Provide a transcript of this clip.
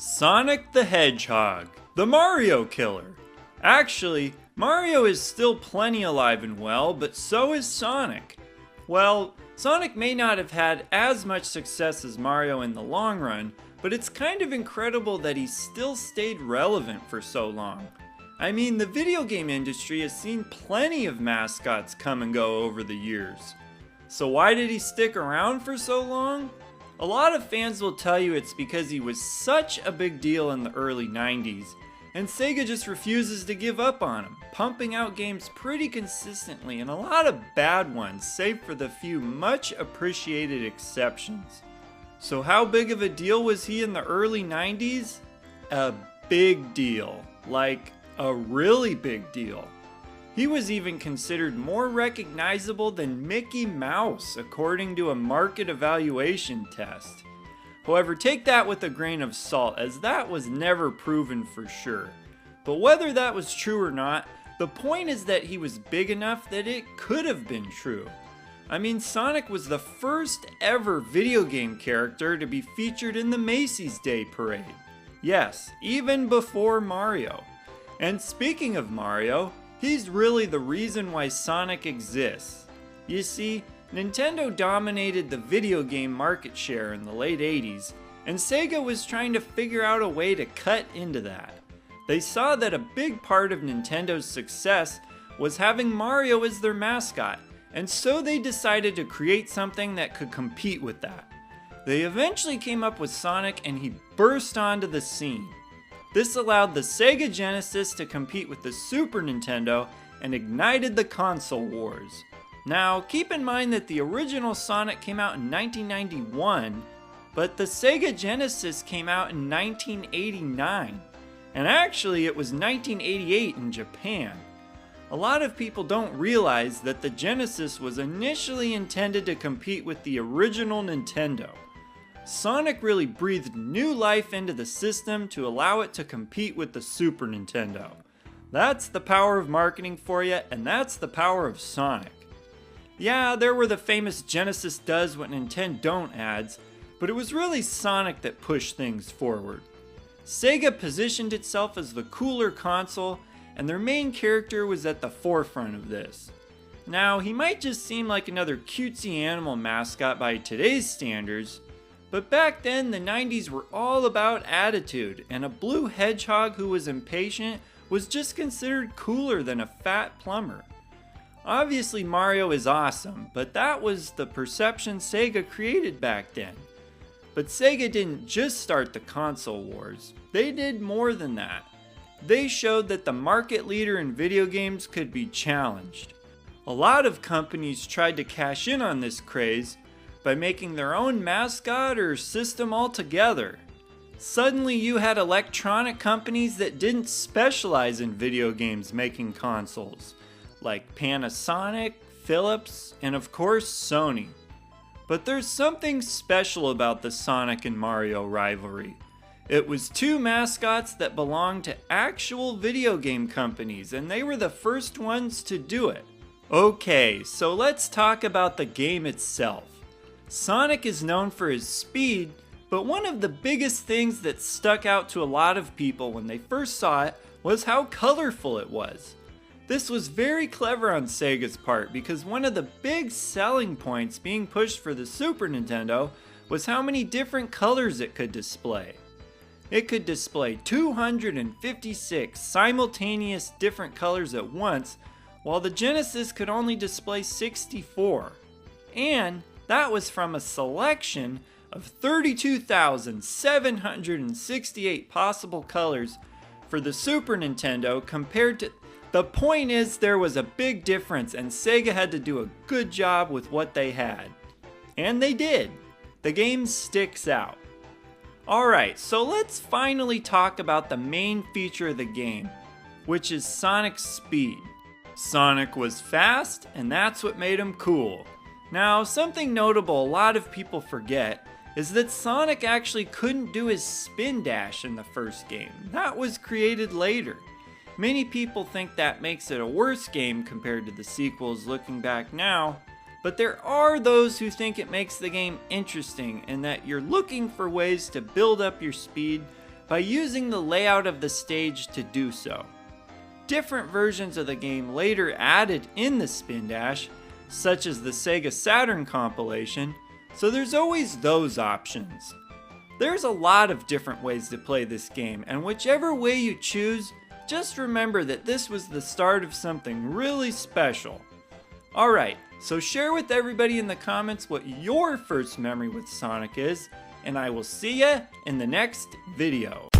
Sonic the Hedgehog, the Mario killer. Actually, Mario is still plenty alive and well, but so is Sonic. Well, Sonic may not have had as much success as Mario in the long run, but it's kind of incredible that he still stayed relevant for so long. I mean, the video game industry has seen plenty of mascots come and go over the years. So why did he stick around for so long? A lot of fans will tell you it's because he was such a big deal in the early 90s, and Sega just refuses to give up on him, pumping out games pretty consistently and a lot of bad ones, save for the few much appreciated exceptions. So how big of a deal was he in the early 90s? A big deal. Like, a really big deal. He was even considered more recognizable than Mickey Mouse, according to a market evaluation test. However, take that with a grain of salt, as that was never proven for sure. But whether that was true or not, the point is that he was big enough that it could have been true. I mean, Sonic was the first ever video game character to be featured in the Macy's Day Parade. Yes, even before Mario. And speaking of Mario, he's really the reason why Sonic exists. You see, Nintendo dominated the video game market share in the late 80s, and Sega was trying to figure out a way to cut into that. They saw that a big part of Nintendo's success was having Mario as their mascot, and so they decided to create something that could compete with that. They eventually came up with Sonic, and he burst onto the scene. This allowed the Sega Genesis to compete with the Super Nintendo and ignited the console wars. Now, keep in mind that the original Sonic came out in 1991, but the Sega Genesis came out in 1989. And actually, it was 1988 in Japan. A lot of people don't realize that the Genesis was initially intended to compete with the original Nintendo. Sonic really breathed new life into the system to allow it to compete with the Super Nintendo. That's the power of marketing for you, and that's the power of Sonic. Yeah, there were the famous Genesis does what Nintendo don't ads, but it was really Sonic that pushed things forward. Sega positioned itself as the cooler console, and their main character was at the forefront of this. Now, he might just seem like another cutesy animal mascot by today's standards, but back then, the 90s were all about attitude, and a blue hedgehog who was impatient was just considered cooler than a fat plumber. Obviously, Mario is awesome, but that was the perception Sega created back then. But Sega didn't just start the console wars, they did more than that. They showed that the market leader in video games could be challenged. A lot of companies tried to cash in on this craze by making their own mascot or system altogether. Suddenly you had electronic companies that didn't specialize in video games making consoles, like Panasonic, Philips, and of course Sony. But there's something special about the Sonic and Mario rivalry. It was two mascots that belonged to actual video game companies, and they were the first ones to do it. Okay, so let's talk about the game itself. Sonic is known for his speed, but one of the biggest things that stuck out to a lot of people when they first saw it was how colorful it was. This was very clever on Sega's part because one of the big selling points being pushed for the Super Nintendo was how many different colors it could display. It could display 256 simultaneous different colors at once, while the Genesis could only display 64. And that was from a selection of 32,768 possible colors for the Super Nintendo compared to... The point is, there was a big difference, and Sega had to do a good job with what they had. And they did. The game sticks out. Alright, so let's finally talk about the main feature of the game, which is Sonic's speed. Sonic was fast, and that's what made him cool. Now, something notable a lot of people forget is that Sonic actually couldn't do his spin dash in the first game. That was created later. Many people think that makes it a worse game compared to the sequels looking back now, but there are those who think it makes the game interesting and that you're looking for ways to build up your speed by using the layout of the stage to do so. Different versions of the game later added in the Spin Dash, such as the Sega Saturn compilation, so there's always those options. There's a lot of different ways to play this game, and whichever way you choose, just remember that this was the start of something really special. Alright, so share with everybody in the comments what your first memory with Sonic is, and I will see ya in the next video.